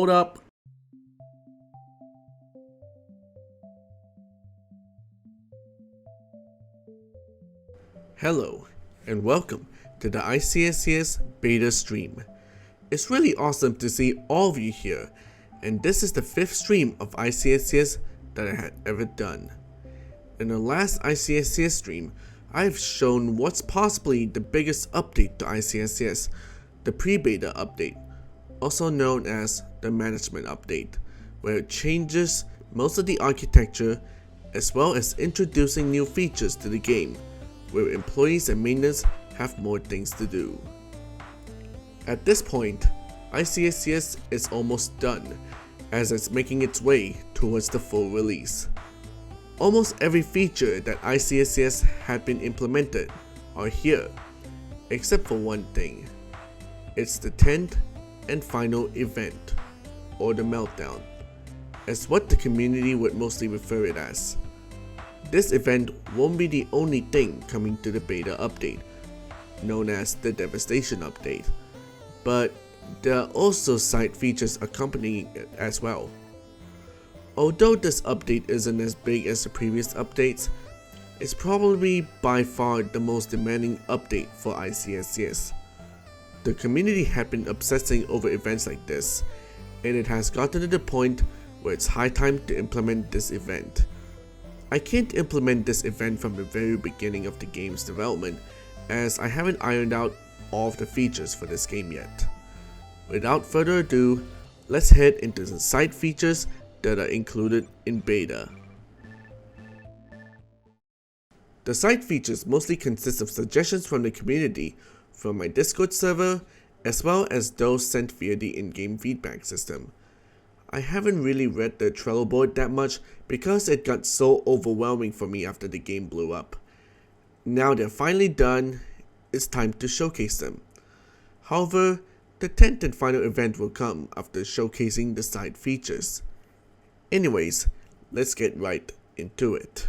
hold up. Hello, and welcome to the ICSCS beta stream. It's really awesome to see all of you here, and this is the 5th stream of ICSCS that I had ever done. In the last ICSCS stream, I've shown what's possibly the biggest update to ICSCS, the pre-beta update, also known as the management update, where it changes most of the architecture as well as introducing new features to the game, where employees and maintenance have more things to do. At this point, ICSCS is almost done, as it's making its way towards the full release. Almost every feature that ICSCS had been implemented are here, except for one thing. It's the 10th and final event, or the meltdown, as what the community would mostly refer it as. This event won't be the only thing coming to the beta update, known as the Devastation update, but there are also side features accompanying it as well. Although this update isn't as big as the previous updates, it's probably by far the most demanding update for ICSCS. The community had been obsessing over events like this, and it has gotten to the point where it's high time to implement this event. I can't implement this event from the very beginning of the game's development, as I haven't ironed out all of the features for this game yet. Without further ado, let's head into the side features that are included in beta. The side features mostly consist of suggestions from the community, from my Discord server, as well as those sent via the in-game feedback system. I haven't really read the Trello board that much because it got so overwhelming for me after the game blew up. Now they're finally done, it's time to showcase them. However, the 10th and final event will come after showcasing the side features. Anyways, let's get right into it.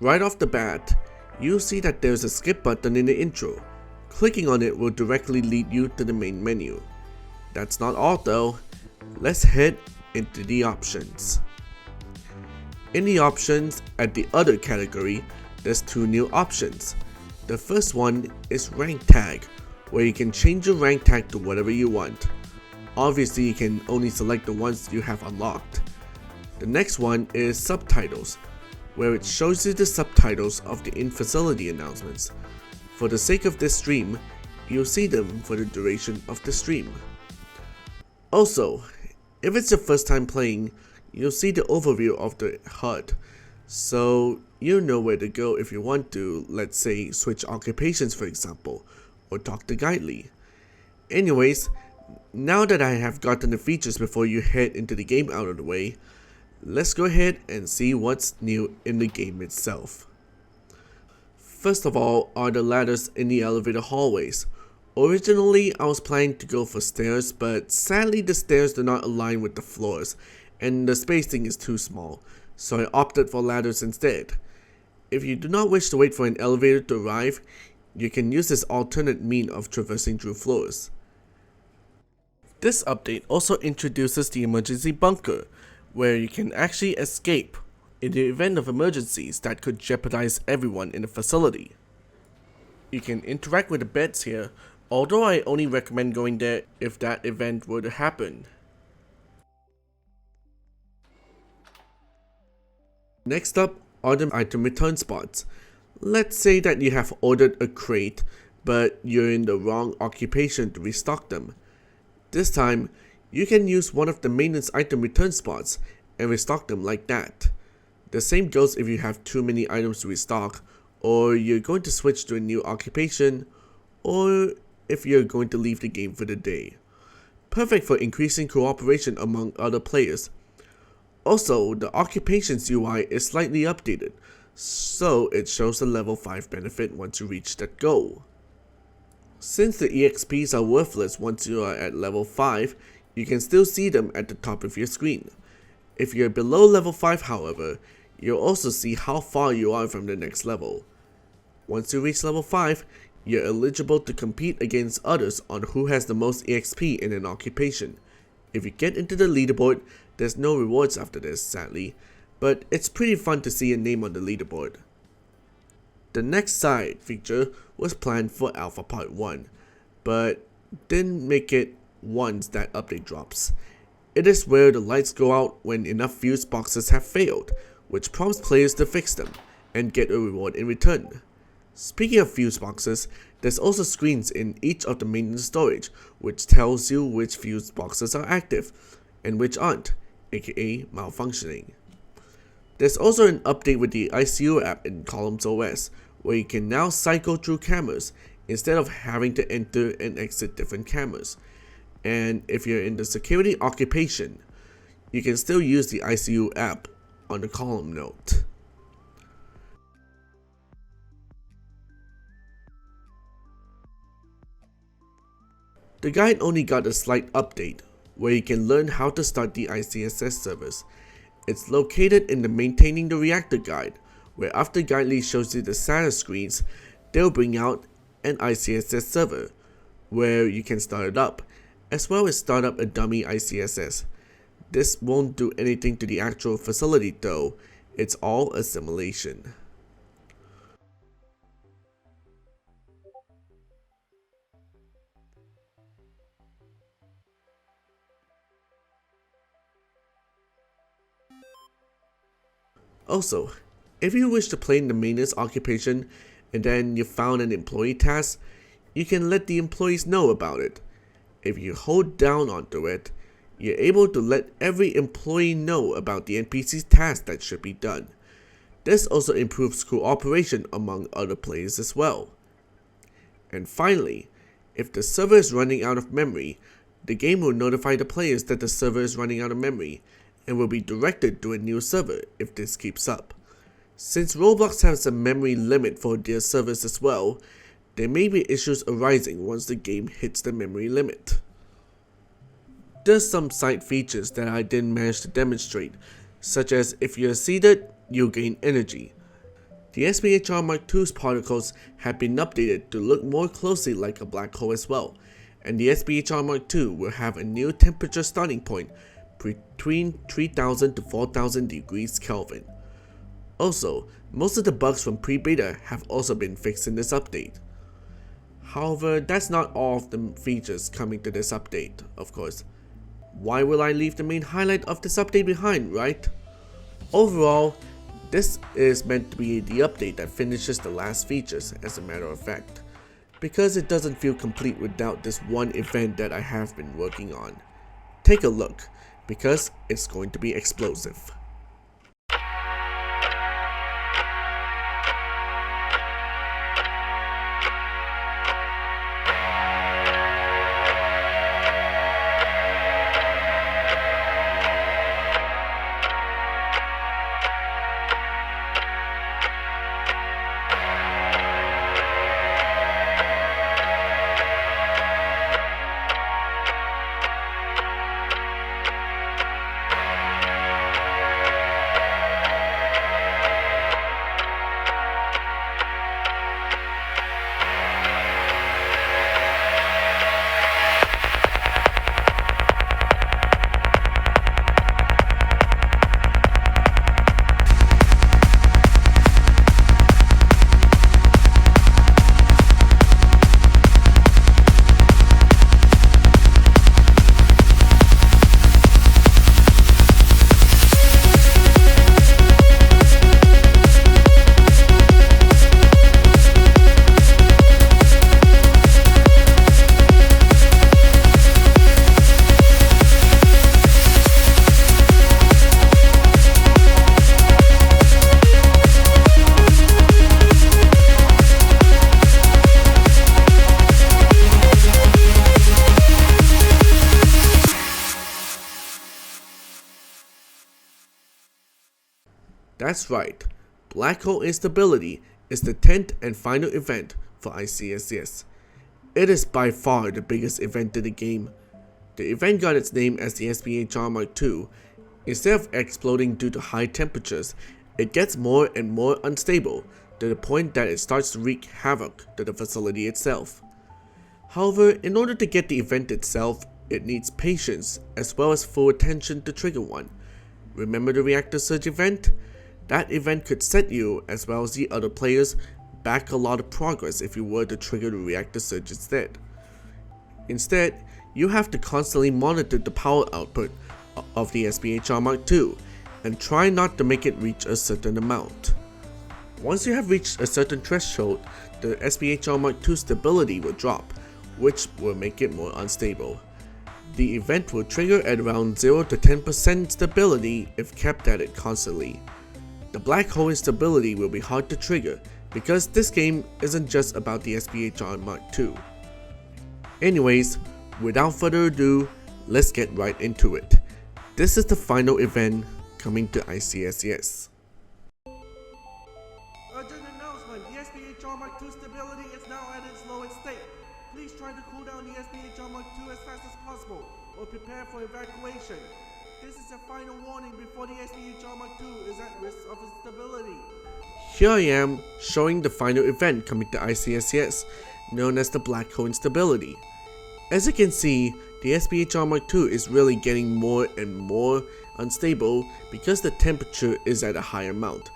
Right off the bat, you'll see that there's a skip button in the intro. Clicking on it will directly lead you to the main menu. That's not all though, let's head into the options. In the options, at the other category, there's 2 new options. The first one is rank tag, where you can change your rank tag to whatever you want. Obviously you can only select the ones you have unlocked. The next one is subtitles, where it shows you the subtitles of the in-facility announcements. For the sake of this stream, you'll see them for the duration of the stream. Also, if it's your first time playing, you'll see the overview of the HUD, so you know where to go if you want to, let's say, switch occupations for example, or talk to Guidely. Anyways, now that I have gotten the features before you head into the game out of the way, let's go ahead and see what's new in the game itself. First of all are the ladders in the elevator hallways. Originally I was planning to go for stairs, but sadly the stairs do not align with the floors and the spacing is too small, so I opted for ladders instead. If you do not wish to wait for an elevator to arrive, you can use this alternate mean of traversing through floors. This update also introduces the emergency bunker, where you can actually escape in the event of emergencies that could jeopardize everyone in the facility. You can interact with the beds here, although I only recommend going there if that event were to happen. Next up are the item return spots. Let's say that you have ordered a crate, but you're in the wrong occupation to restock them. This time, you can use one of the maintenance item return spots and restock them like that. The same goes if you have too many items to restock, or you're going to switch to a new occupation, or if you're going to leave the game for the day. Perfect for increasing cooperation among other players. Also, the occupations UI is slightly updated, so it shows the level 5 benefit once you reach that goal. Since the EXPs are worthless once you are at level 5, you can still see them at the top of your screen. If you're below level 5 however, you'll also see how far you are from the next level. Once you reach level 5, you're eligible to compete against others on who has the most EXP in an occupation. If you get into the leaderboard, there's no rewards after this, sadly, but it's pretty fun to see a name on the leaderboard. The next side feature was planned for Alpha Part 1, but didn't make it once that update drops. It is where the lights go out when enough fuse boxes have failed, which prompts players to fix them and get a reward in return. Speaking of fuse boxes, there's also screens in each of the maintenance storage which tells you which fuse boxes are active and which aren't, aka malfunctioning. There's also an update with the ICU app in Columns OS where you can now cycle through cameras instead of having to enter and exit different cameras. And if you're in the security occupation, you can still use the ICU app on the column note. The guide only got a slight update, where you can learn how to start the ICSS servers. It's located in the Maintaining the Reactor guide, where after guide lead shows you the status screens, they'll bring out an ICSS server, where you can start it up, as well as start up a dummy ICSS. This won't do anything to the actual facility though, it's all a simulation. Also, if you wish to play in the maintenance occupation and then you found an employee task, you can let the employees know about it. If you hold down onto it, you're able to let every employee know about the NPC's task that should be done. This also improves cooperation among other players as well. And finally, if the server is running out of memory, the game will notify the players that the server is running out of memory and will be directed to a new server if this keeps up. Since Roblox has a memory limit for their servers as well, there may be issues arising once the game hits the memory limit. There's some side features that I didn't manage to demonstrate, such as if you're seated, you'll gain energy. The SPHR Mark II's particles have been updated to look more closely like a black hole as well, and the SPHR Mark II will have a new temperature starting point between 3000 to 4000 degrees Kelvin. Also, most of the bugs from pre-beta have also been fixed in this update. However, that's not all of the features coming to this update, of course. Why will I leave the main highlight of this update behind, right? Overall, this is meant to be the update that finishes the last features, as a matter of fact, because it doesn't feel complete without this one event that I have been working on. Take a look, because it's going to be explosive. That's right, Black Hole Instability is the 10th and final event for ICSCS. It is by far the biggest event in the game. The event got its name as the SPHR Mark II, Instead of exploding due to high temperatures, it gets more and more unstable to the point that it starts to wreak havoc to the facility itself. However, in order to get the event itself, it needs patience as well as full attention to trigger one. Remember the reactor surge event? That event could set you, as well as the other players, back a lot of progress if you were to trigger the reactor surge instead. Instead, you have to constantly monitor the power output of the SPHR Mark II and try not to make it reach a certain amount. Once you have reached a certain threshold, the SPHR Mark II stability will drop, which will make it more unstable. The event will trigger at around 0 to 10% stability if kept at it constantly. The black hole instability will be hard to trigger because this game isn't just about the SPHR Mark II. Anyways, without further ado, let's get right into it. This is the final event coming to ICSCS. Urgent announcement, the SPHR Mark II stability is now at its lowest state. Please try to cool down the SPHR Mark II as fast as possible, or prepare for evacuation. This is a final warning before the SPHR Mark II is at risk of instability. Here I am, showing the final event coming to ICSCS, known as the black hole instability. As you can see, the SPHR Mark II is really getting more and more unstable because the temperature is at a higher amount.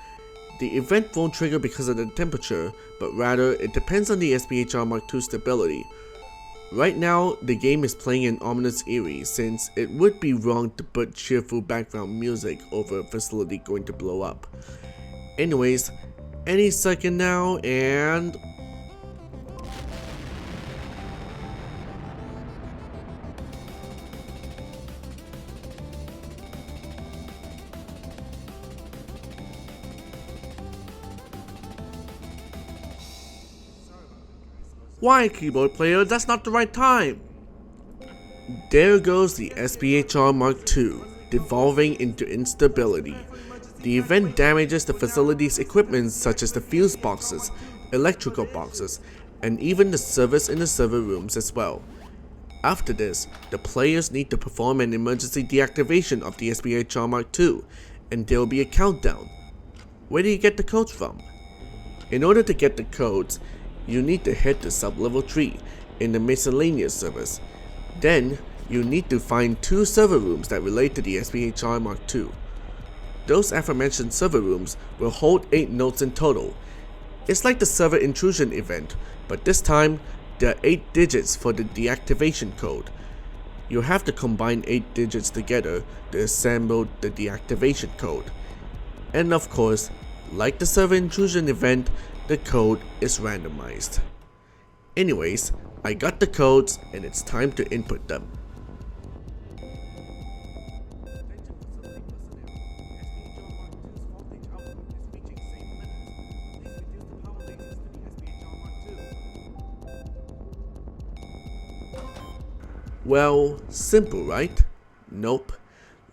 The event won't trigger because of the temperature, but rather it depends on the SPHR Mark II stability. Right now, the game is playing an ominous eerie since it would be wrong to put cheerful background music over a facility going to blow up. Anyways, any second now and... Why, keyboard player? That's not the right time! There goes the SPHR Mark II, devolving into instability. The event damages the facility's equipment such as the fuse boxes, electrical boxes, and even the servers in the server rooms as well. After this, the players need to perform an emergency deactivation of the SPHR Mark II, and there will be a countdown. Where do you get the codes from? In order to get the codes, you need to head to sublevel 3 in the miscellaneous servers. Then, you need to find 2 server rooms that relate to the SPHR Mark II. Those aforementioned server rooms will hold 8 nodes in total. It's like the server intrusion event, but this time, there are 8 digits for the deactivation code. You have to combine 8 digits together to assemble the deactivation code. And of course, like the server intrusion event, the code is randomized. Anyways, I got the codes and it's time to input them. Well, simple, right? Nope.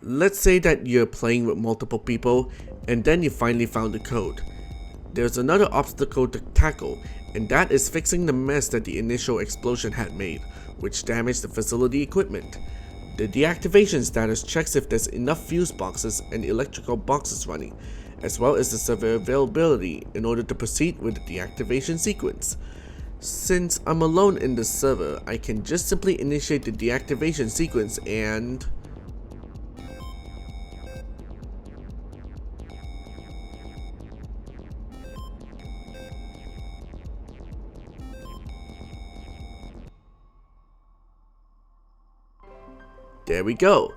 Let's say that you're playing with multiple people and then you finally found the code. There's another obstacle to tackle, and that is fixing the mess that the initial explosion had made, which damaged the facility equipment. The deactivation status checks if there's enough fuse boxes and electrical boxes running, as well as the server availability in order to proceed with the deactivation sequence. Since I'm alone in the server, I can just simply initiate the deactivation sequence and... there we go.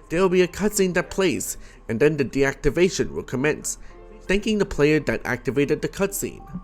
There will be a cutscene that plays, and then the deactivation will commence, thanking the player that activated the cutscene.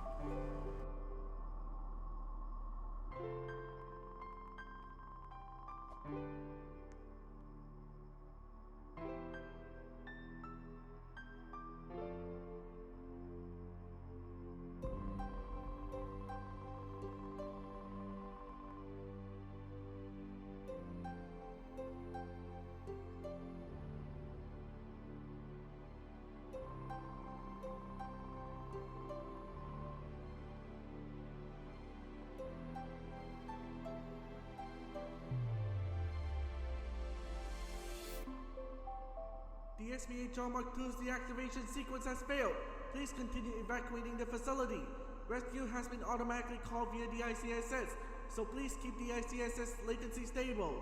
The SBHR Mark II's deactivation sequence has failed. Please continue evacuating the facility. Rescue has been automatically called via the ICSS, so please keep the ICSS latency stable.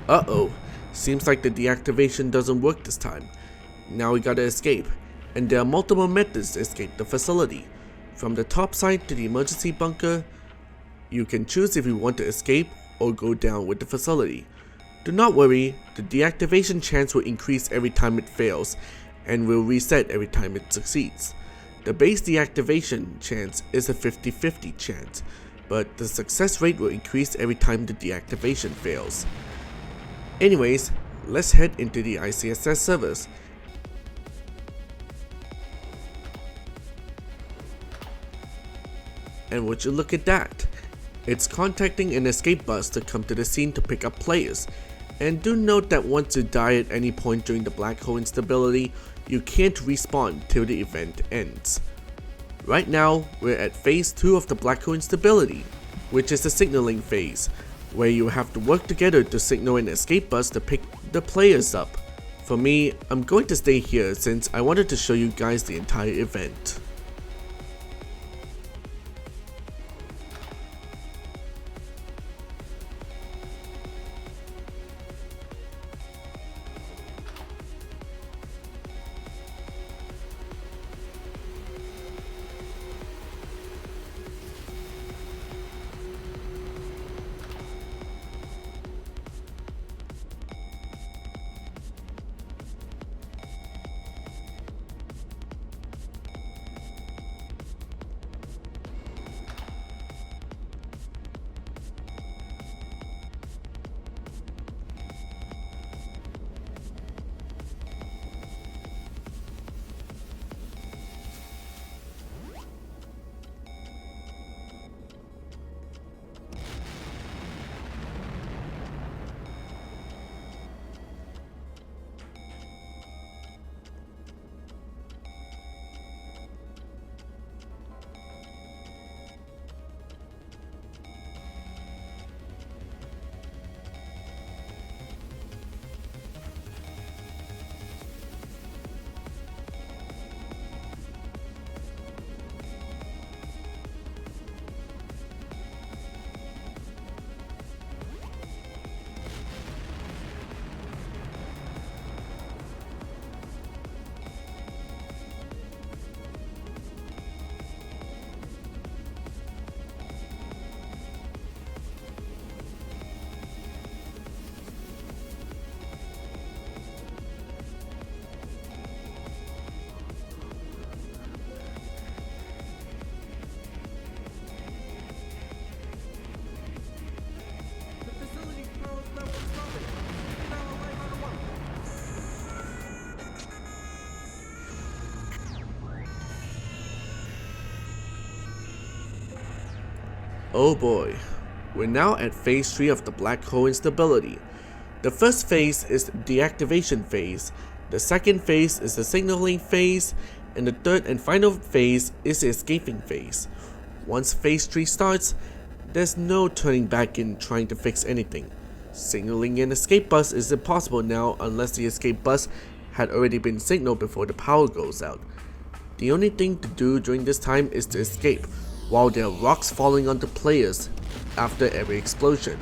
Uh-oh, seems like the deactivation doesn't work this time. Now we gotta escape, and there are multiple methods to escape the facility. From the top side to the emergency bunker, you can choose if you want to escape or go down with the facility. Do not worry, the deactivation chance will increase every time it fails, and will reset every time it succeeds. The base deactivation chance is a 50-50 chance, but the success rate will increase every time the deactivation fails. Anyways, let's head into the ICSS servers. And would you look at that? It's contacting an escape bus to come to the scene to pick up players. And do note that once you die at any point during the black hole instability, you can't respawn till the event ends. Right now, we're at phase 2 of the black hole instability, which is the signaling phase, where you have to work together to signal an escape bus to pick the players up. For me, I'm going to stay here since I wanted to show you guys the entire event. Oh boy, we're now at phase 3 of the black hole instability. The first phase is the deactivation phase, the second phase is the signaling phase, and the third and final phase is the escaping phase. Once phase 3 starts, there's no turning back in trying to fix anything. Signaling an escape bus is impossible now unless the escape bus had already been signaled before the power goes out. The only thing to do during this time is to escape, while there are rocks falling onto players after every explosion.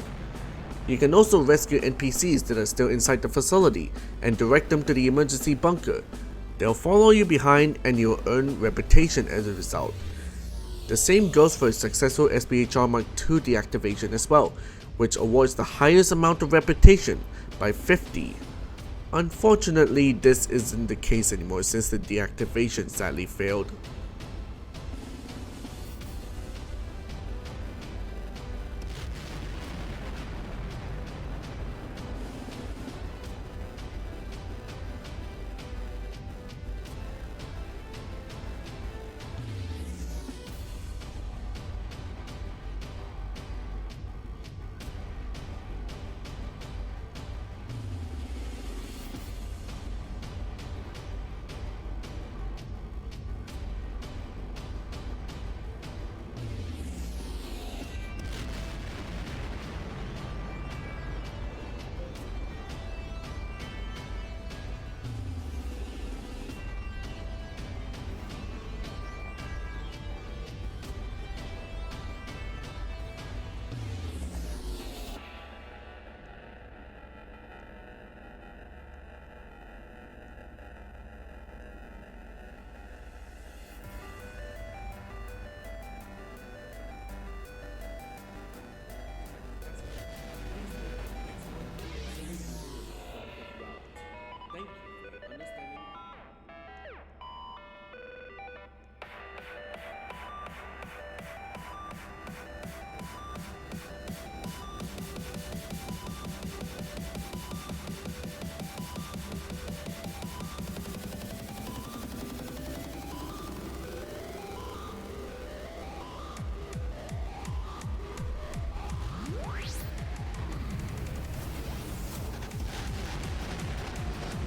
You can also rescue NPCs that are still inside the facility and direct them to the emergency bunker. They'll follow you behind and you'll earn reputation as a result. The same goes for a successful SBHR Mark II deactivation as well, which awards the highest amount of reputation by 50. Unfortunately, this isn't the case anymore since the deactivation sadly failed.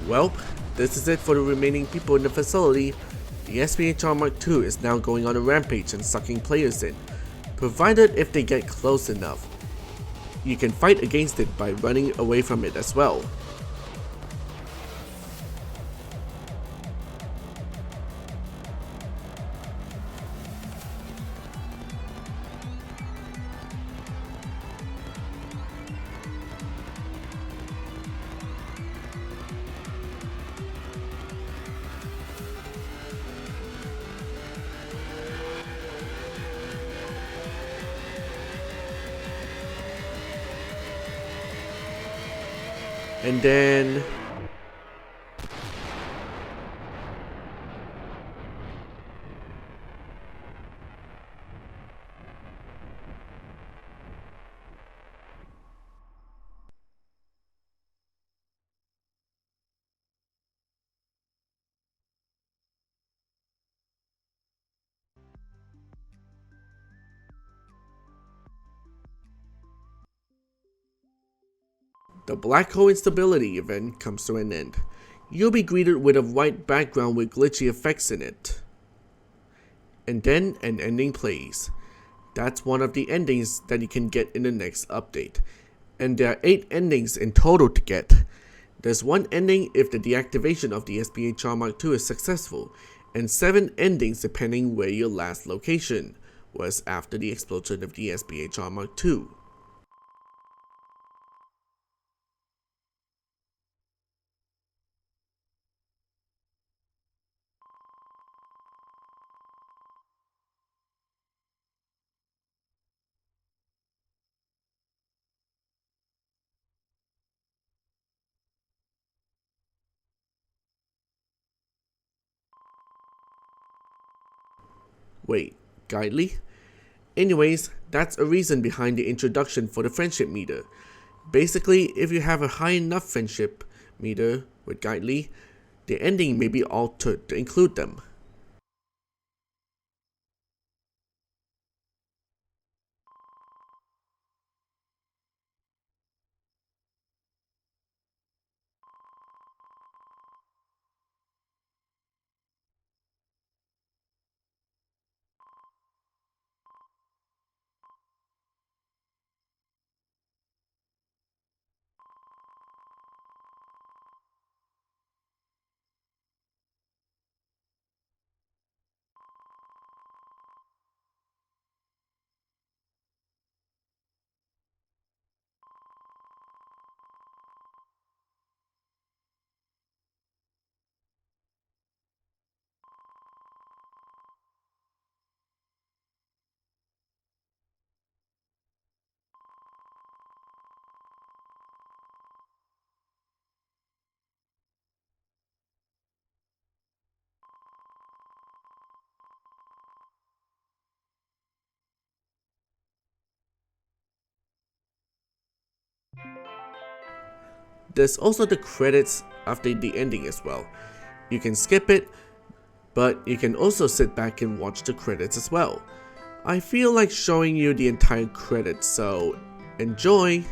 Well, this is it for the remaining people in the facility. The SPHR Mark II is now going on a rampage and sucking players in, provided if they get close enough. You can fight against it by running away from it as well. And then the black hole instability event comes to an end. You'll be greeted with a white background with glitchy effects in it. And then an ending plays. That's one of the endings that you can get in the next update. And there are 8 endings in total to get. There's one ending if the deactivation of the SPHR Mark II is successful, and 7 endings depending where your last location was after the explosion of the SPHR Mark II. Wait, Guidely? Anyways, that's a reason behind the introduction for the friendship meter. Basically, if you have a high enough friendship meter with Guidely, the ending may be altered to include them. There's also the credits after the ending as well. You can skip it, but you can also sit back and watch the credits as well. I feel like showing you the entire credits, so enjoy!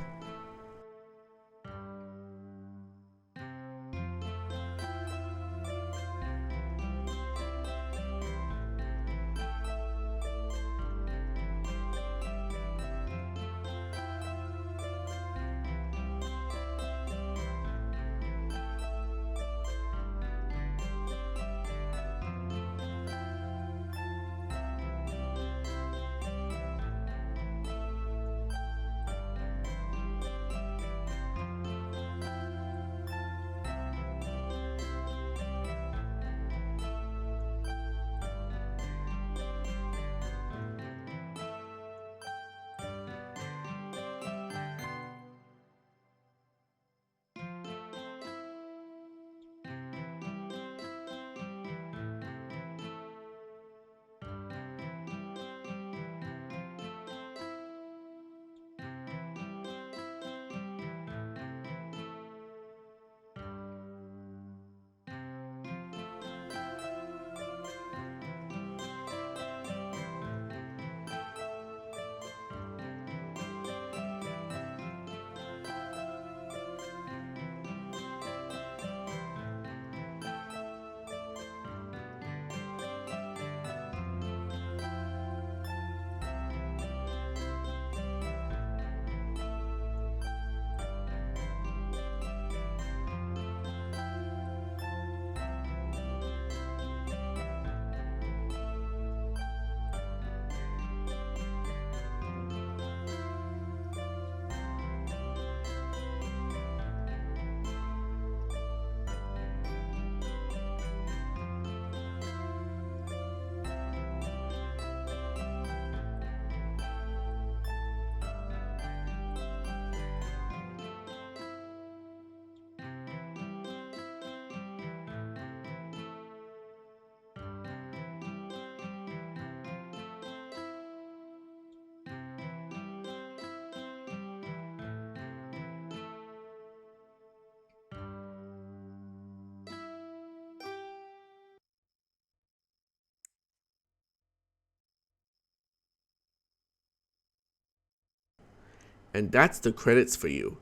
And that's the credits for you.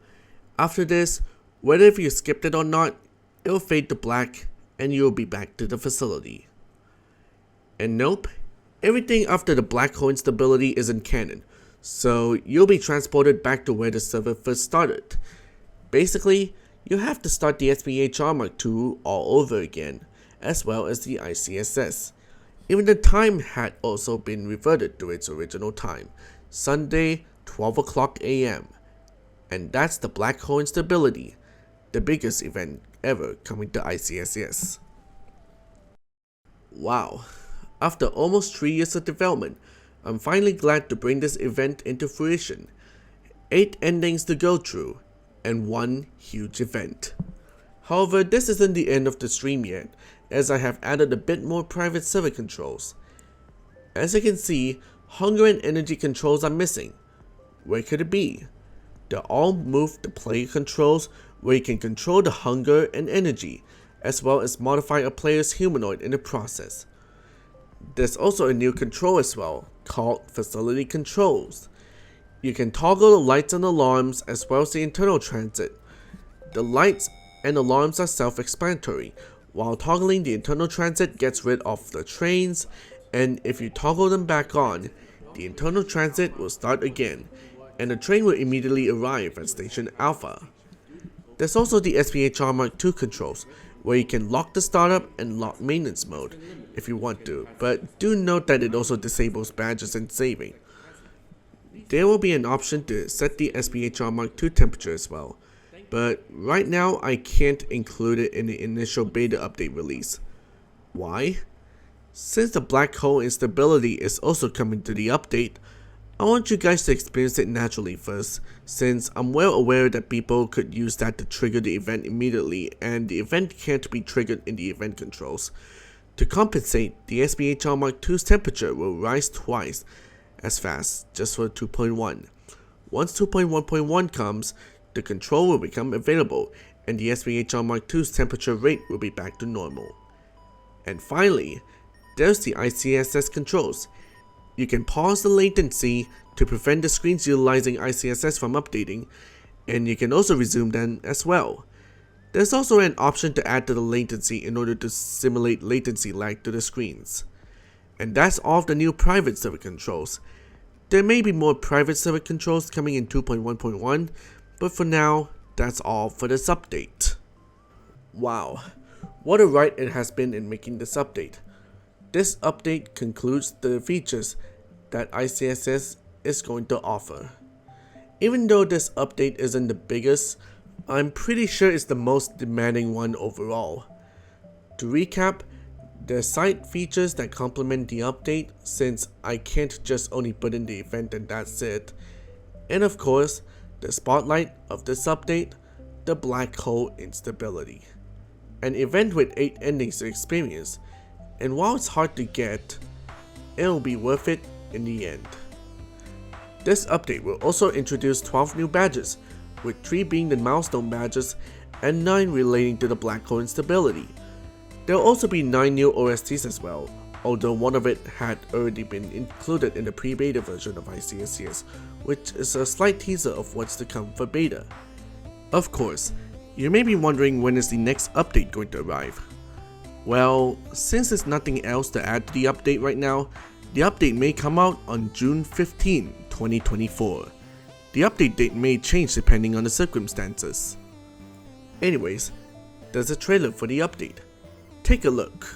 After this, whether if you skipped it or not, it'll fade to black and you'll be back to the facility. And nope, everything after the black hole instability isn't canon, so you'll be transported back to where the server first started. Basically, you have to start the SPHR Mark II all over again, as well as the ICSS. Even the time had also been reverted to its original time, Sunday, 12 o'clock AM. And that's the black hole instability, the biggest event ever coming to ICSCS. Wow, after almost 3 years of development, I'm finally glad to bring this event into fruition. 8 endings to go through, and 1 huge event. However, this isn't the end of the stream yet, as I have added a bit more private server controls. As you can see, hunger and energy controls are missing. Where could it be? They're all moved to player controls, where you can control the hunger and energy, as well as modify a player's humanoid in the process. There's also a new control as well, called Facility Controls. You can toggle the lights and alarms as well as the internal transit. The lights and alarms are self-explanatory, while toggling the internal transit gets rid of the trains, and if you toggle them back on, the internal transit will start again, and the train will immediately arrive at Station Alpha. There's also the SPHR Mark II controls, where you can lock the startup and lock maintenance mode if you want to, but do note that it also disables badges and saving. There will be an option to set the SPHR Mark II temperature as well, but right now I can't include it in the initial beta update release. Why? Since the black hole instability is also coming to the update, I want you guys to experience it naturally first, since I'm well aware that people could use that to trigger the event immediately, and the event can't be triggered in the event controls. To compensate, the SPHR Mark II's temperature will rise twice as fast, just for 2.1. Once 2.1.1 comes, the control will become available, and the SPHR Mark II's temperature rate will be back to normal. And finally, there's the ICSS controls. You can pause the latency to prevent the screens utilizing ICSS from updating, and you can also resume them as well. There's also an option to add to the latency in order to simulate latency lag to the screens. And that's all of the new private server controls. There may be more private server controls coming in 2.1.1, but for now, that's all for this update. Wow, what a ride it has been in making this update. This update concludes the features that ICSS is going to offer. Even though this update isn't the biggest, I'm pretty sure it's the most demanding one overall. To recap, there's side features that complement the update, since I can't just only put in the event and that's it. And of course, the spotlight of this update, the black hole instability. An event with 8 endings to experience, and while it's hard to get, it'll be worth it in the end. This update will also introduce 12 new badges, with 3 being the milestone badges and 9 relating to the black hole instability. There will also be 9 new OSTs as well, although one of it had already been included in the pre-beta version of ICSCS, which is a slight teaser of what's to come for beta. Of course, you may be wondering when is the next update going to arrive. Well, since there's nothing else to add to the update right now, the update may come out on June 15, 2024. The update date may change depending on the circumstances. Anyways, there's a trailer for the update. Take a look.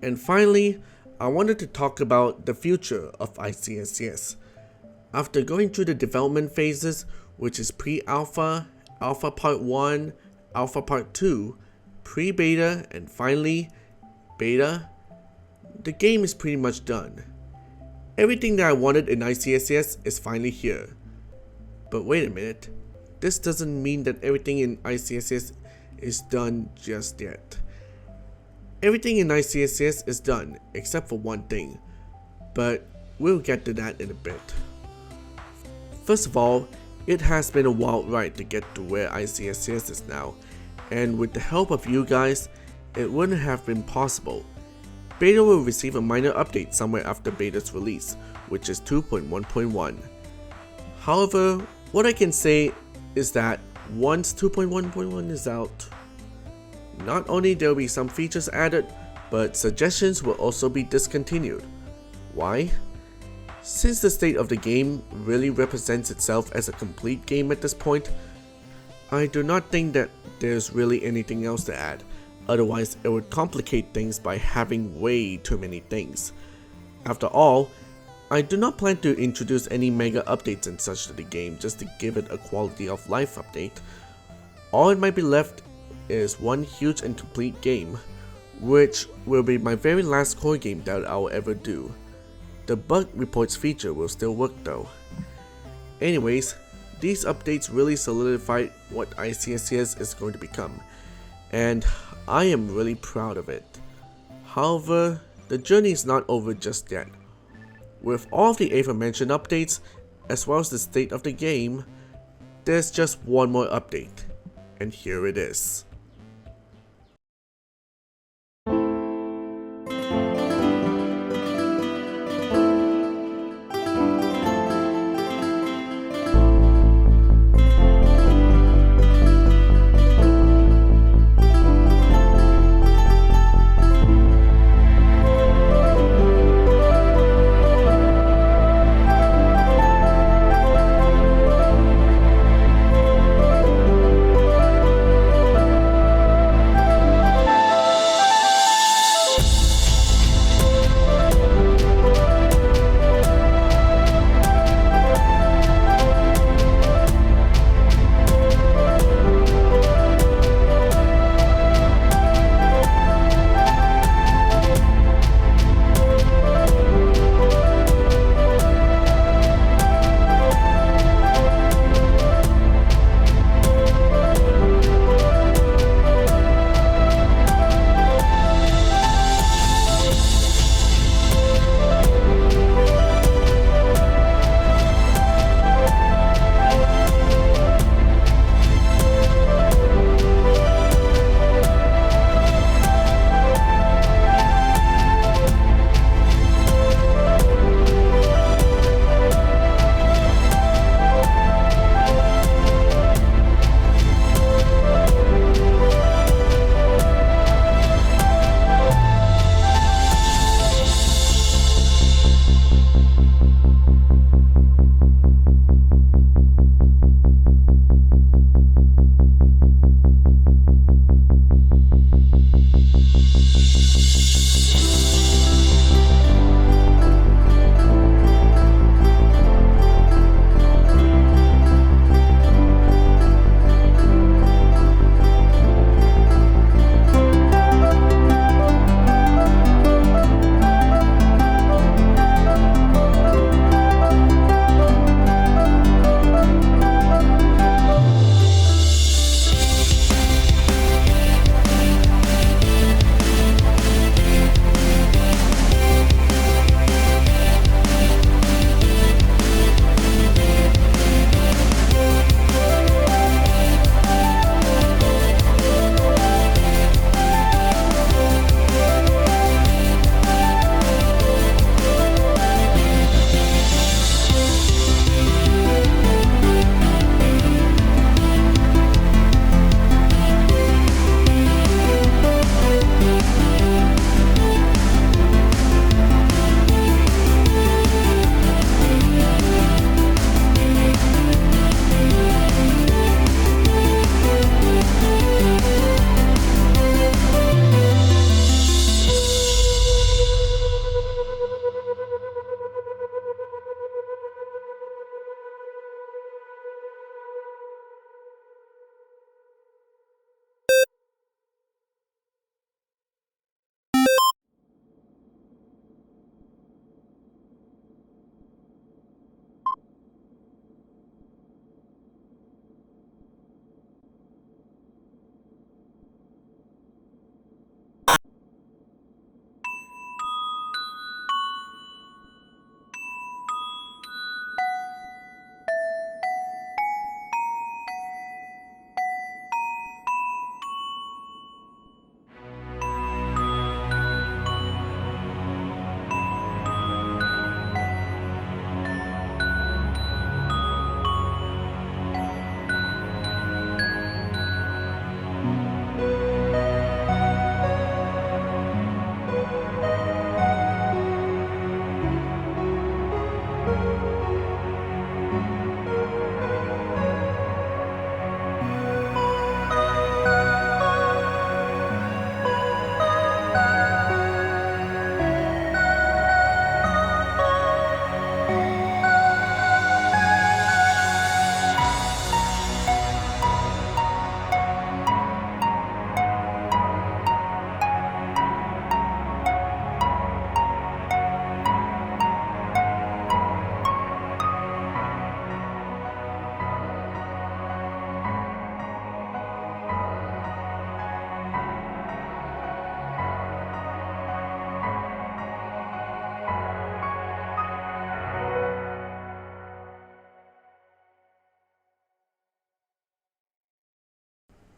And finally, I wanted to talk about the future of ICSCS. After going through the development phases, which is pre-alpha, alpha part 1, alpha part 2, pre-beta, and finally, beta, the game is pretty much done. Everything that I wanted in ICSCS is finally here. But wait a minute, this doesn't mean that everything in ICSCS is done just yet. Everything in ICSCS is done except for one thing, but we'll get to that in a bit. First of all, it has been a wild ride to get to where ICSCS is now, and with the help of you guys, it wouldn't have been possible. Beta will receive a minor update somewhere after beta's release, which is 2.1.1. However, what I can say is that once 2.1.1 is out, not only there will be some features added, but suggestions will also be discontinued. Why? Since the state of the game really represents itself as a complete game at this point, I do not think that there's really anything else to add, otherwise it would complicate things by having way too many things. After all, I do not plan to introduce any mega updates and such to the game just to give it a quality of life update. All it might be left is one huge and complete game, which will be my very last core game that I'll ever do. The bug reports feature will still work though. Anyways, these updates really solidified what ICSCS is going to become, and I am really proud of it. However, the journey is not over just yet. With all of the aforementioned updates, as well as the state of the game, there's just one more update, and here it is.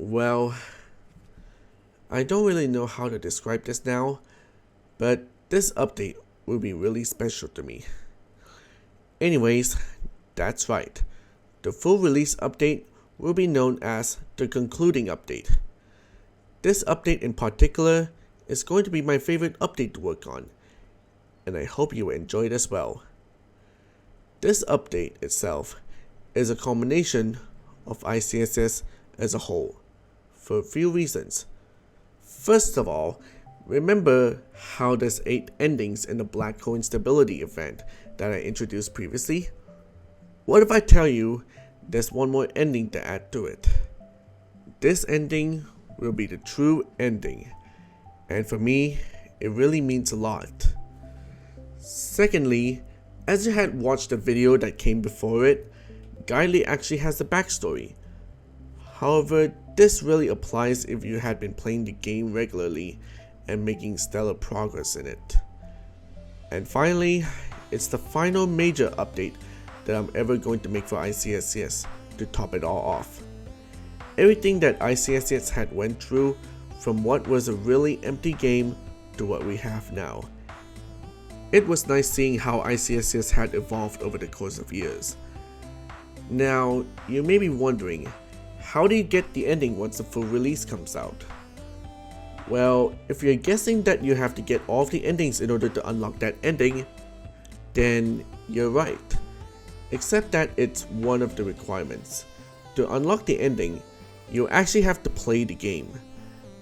Well, I don't really know how to describe this now, but this update will be really special to me. Anyways, that's right. The full release update will be known as the concluding update. This update in particular is going to be my favorite update to work on, and I hope you enjoy it as well. This update itself is a culmination of ICSCS as a whole, for a few reasons. First of all, remember how there's 8 endings in the black hole instability event that I introduced previously? What if I tell you there's one more ending to add to it? This ending will be the true ending, and for me, it really means a lot. Secondly, as you had watched the video that came before it, Guiley actually has a backstory. However, this really applies if you had been playing the game regularly and making stellar progress in it. And finally, it's the final major update that I'm ever going to make for ICSCS to top it all off. Everything that ICSCS had went through, from what was a really empty game to what we have now. It was nice seeing how ICSCS had evolved over the course of years. Now, you may be wondering, how do you get the ending once the full release comes out? Well, if you're guessing that you have to get all of the endings in order to unlock that ending, then you're right. Except that it's one of the requirements. To unlock the ending, you actually have to play the game.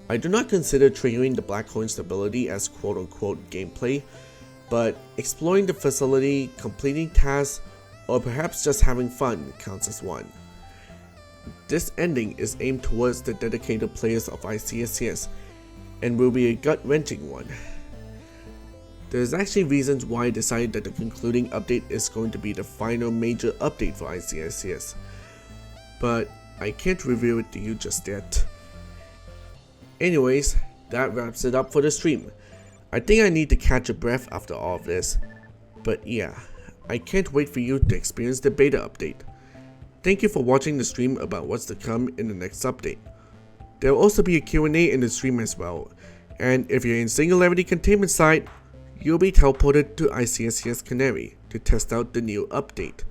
I do not consider triggering the black hole instability as quote-unquote gameplay, but exploring the facility, completing tasks, or perhaps just having fun counts as one. This ending is aimed towards the dedicated players of ICSCS and will be a gut-wrenching one. There's actually reasons why I decided that the concluding update is going to be the final major update for ICSCS, but I can't reveal it to you just yet. Anyways, that wraps it up for the stream. I think I need to catch a breath after all of this, but yeah, I can't wait for you to experience the beta update. Thank you for watching the stream about what's to come in the next update. There will also be a Q&A in the stream as well, and if you're in Singularity Containment side, you'll be teleported to ICSCS Canary to test out the new update.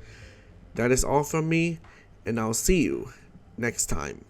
That is all from me, and I'll see you next time.